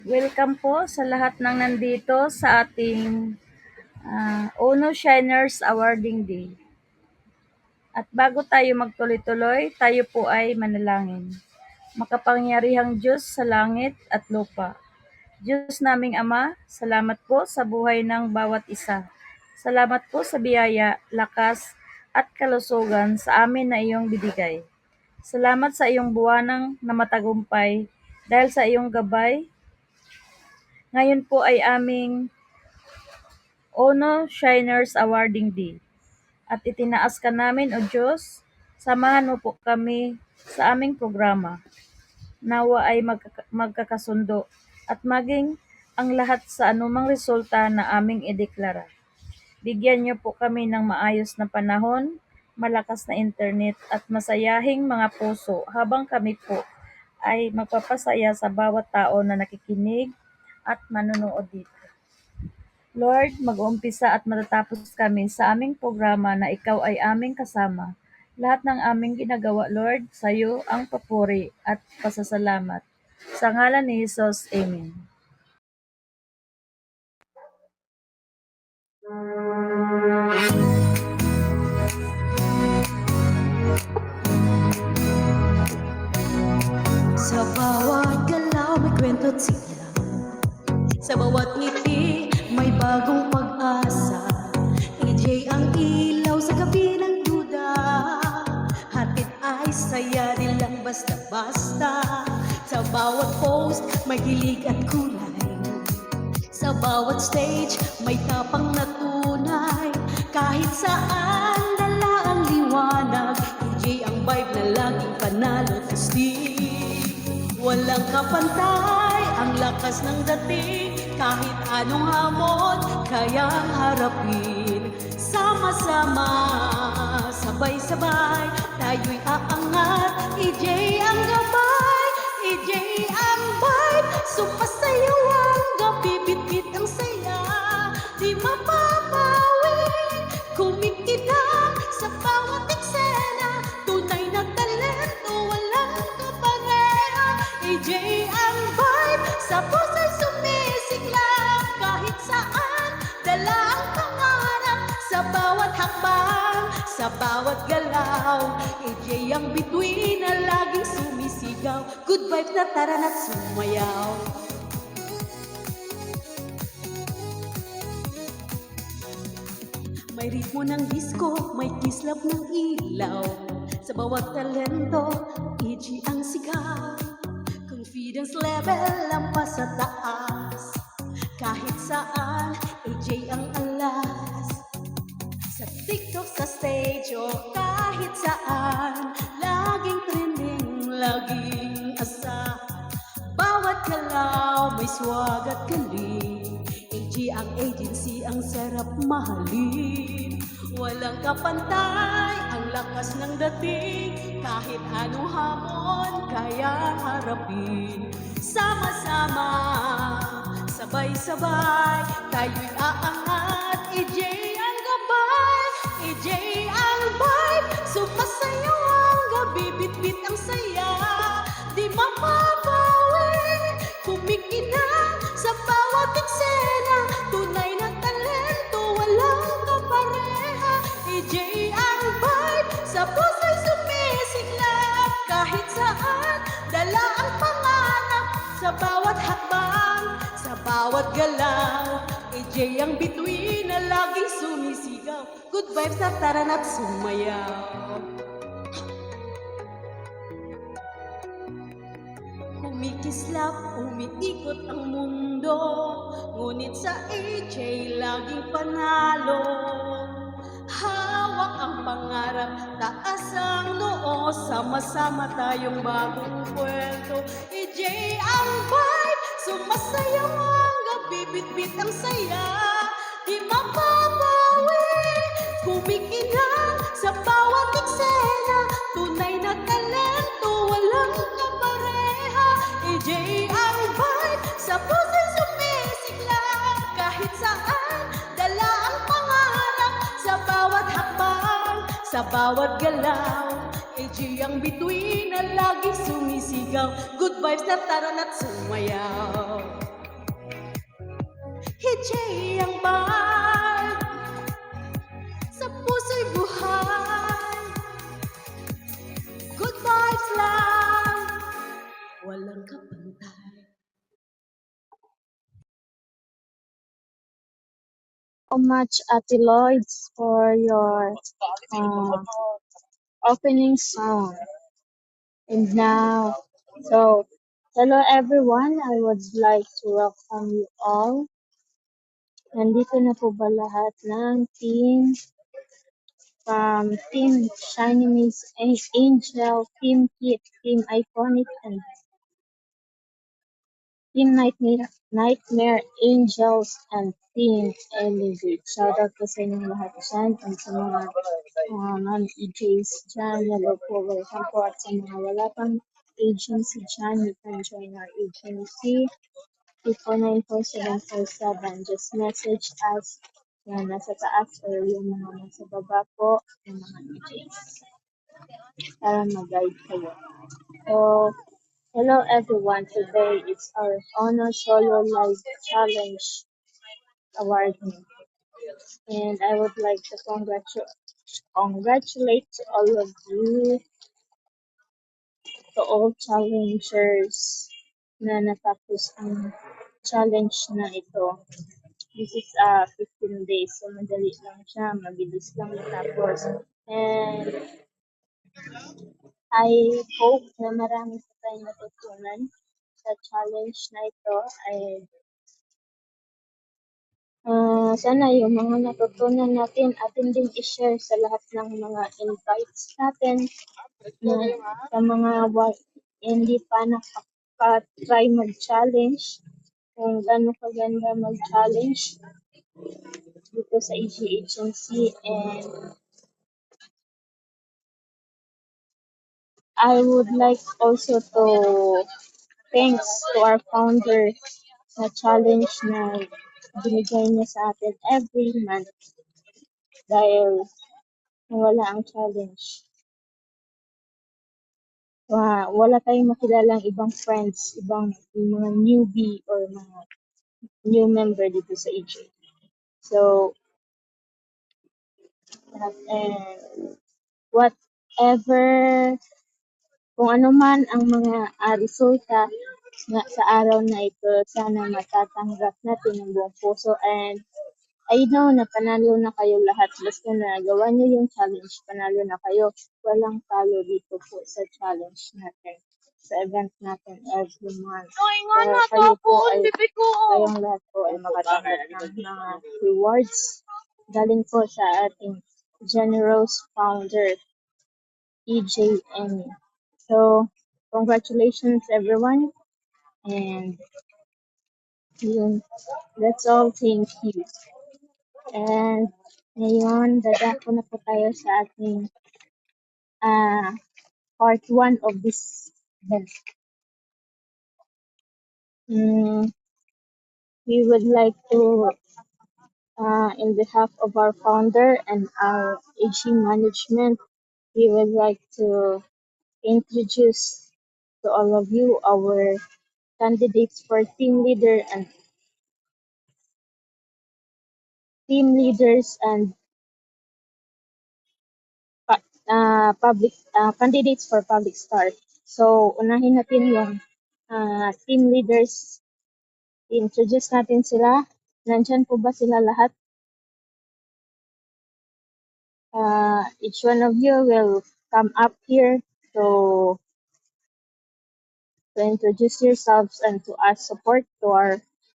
Welcome po sa lahat ng nandito sa ating Ono Shiners Awarding Day. At bago tayo magtuloy-tuloy, tayo po ay manalangin. Makapangyarihang Diyos sa langit at lupa. Diyos naming Ama, salamat po sa buhay ng bawat isa. Salamat po sa biyaya, lakas at kalusugan sa amin na iyong binigay. Salamat sa iyong buwanang na matagumpay dahil sa iyong gabay. Ngayon po ay aming Ono Shiners Awarding Day. At itinaas ka namin, O Diyos, samahan mo po kami sa aming programa. Nawa ay magkakasundo at maging ang lahat sa anumang resulta na aming ideklara. Bigyan niyo po kami ng maayos na panahon, malakas na internet at masayahing mga puso habang kami po ay magpapasaya sa bawat tao na nakikinig at manonood dito. Lord, mag-uumpisa at matatapos kami sa aming programa na ikaw ay aming kasama. Lahat ng aming ginagawa, Lord, sa iyo ang papuri at pasasalamat. Sa ngalan ni Jesus, Amen. Sa bawat galaw may kwento at sigla, sa bawat ngiti may bagong pag-asa. EJ ang ilaw sa gabi ng duda, hatid ay saya di lang basta-basta. Sa bawat post may hilig at kulay, sa bawat stage may tapang na tunay. Kahit saan dala ang liwanag, EJ ang vibe na laging panalo tastig. Walang kapantay ang lakas ng dating, kahit anong hamon kayang harapin. Sama-sama, sabay-sabay, tayo'y aangat. EJ ang gabay, EJ ang vibe, sumasayaw ang gabi, bit-bit ang saya, di mapapawi, kumikinang sa bawat eksena. Tunay na talento, walang kapareha. EJ ang vibe, sa puso'y sumisiklab. Kahit saan, dala ang pangarap. Sa bawat hakbang, sa bawat galaw, EJ ang bituin na laging sumisigaw. Good vibes na tara na't sumayaw. May ritmo ng disco, may kislap ng ilaw. Sa bawat talento, EJ ang sigaw. Confidence level lampas sa taas, kahit saan, EJ ang alas. Sa TikTok, sa stage, o kahit saan, laging trending, laging asa. Bawat galaw may swag at galing, EJ ang agency, ang sarap mahalin. Walang kapantay ang lakas ng dating, kahit anong hamon kaya harapin. Sama-sama, sabay-sabay, tayo'y aangat. EJ ang gabay, EJ ang vibe, sumasayaw ang gabi, bit-bit ang saya, di mapapawi, kumikinang sa bawat eksena. Tunay na talento, walang kapareha. EJ ang vibe, sa puso'y sumisiklab. Kahit saan, dala ang pangarap. Sa bawat hakbang, sa bawat galaw, EJ ang bituin na laging sumisigaw. Good vibes na tara na't sumayaw. Kumikislap, umiikot ang mundo, ngunit sa EJ laging panalo. Hawak ang pangarap, taas ang noo, sama-sama tayong bagong kwento. EJ ang vibe, sumasayaw ang gabi, bit-bit ang saya, di mapapawi, kumikinang sa bawat eksena. Tunay na talento, walang kapareha. EJ ang vibe, sa puso'y sumisiklab. Kahit saan, dala ang pangarap. Sa bawat hakbang, sa bawat galaw, EJ ang bituin na laging sumisigaw. Good vibes na tara na't sumayaw. DJ ang bar sa puso'y buhay. Good vibes lang, walang kapantay. So much, Ate Lloyds, for your uh, opening song. And now, so hello everyone. I would like to welcome you all. Nandito na po ba lahat ng team from Team Shiny Miss Angel, Team Kit, Team Iconic, and Team Nightmare Angels, and Team Elevate. Shoutout po sa inyong lahat dyan and sa mga non-EJs dyan. Hello po, welcome po. At sa mga wala pang agency dyan, you can join our agency. 2494747. Just message us yan nasa taas or yung mga nasa baba po yung mga EJs para mag-guide kayo. So, hello everyone. Today it's our Honor Solo Live Challenge award. And I would like to congratulate to all of you, to all challengers na natapos ang challenge na ito. This is 15 days, so madali lang siya, mabilis lang matapos. And I hope na marami sa tayong natutunan sa challenge na ito. Sana yung mga natutunan natin, atin din i-share sa lahat ng mga invites natin na sa mga hindi pa nakaka-try mag-challenge, kung gano'n kaganda mag-challenge dito sa EG Agency. And I would like also to thanks to our founder sa challenge na binigay niya sa atin every month dahil wala ang challenge. Wala tayong makilalang ibang friends, ibang mga newbie or mga new member dito sa EJ. So, and whatever, kung ano man ang mga resulta nga sa araw na ito, sana matatanggap natin ng buong puso. And I know na panalo na kayo lahat. Basta na gawa niyo yung challenge, panalo na kayo. Walang talo dito po sa challenge natin, sa event natin every month. Kaya kayong lahat po ay makatanggap ng mga rewards galing po sa ating generous founder, EJ Emmy. So, congratulations everyone. And yun, that's all. Thank you. And ngayon, dadako na po tayo sa ating part 1 of this event. We would like to, in behalf of our founder and our AG management, we would like to introduce to all of you our candidates for team leaders and public candidates for public star. So, unahin natin yung team leaders. I-introduce natin sila. Nandyan po ba sila lahat? Each one of you will come up here to introduce yourselves and to ask support to our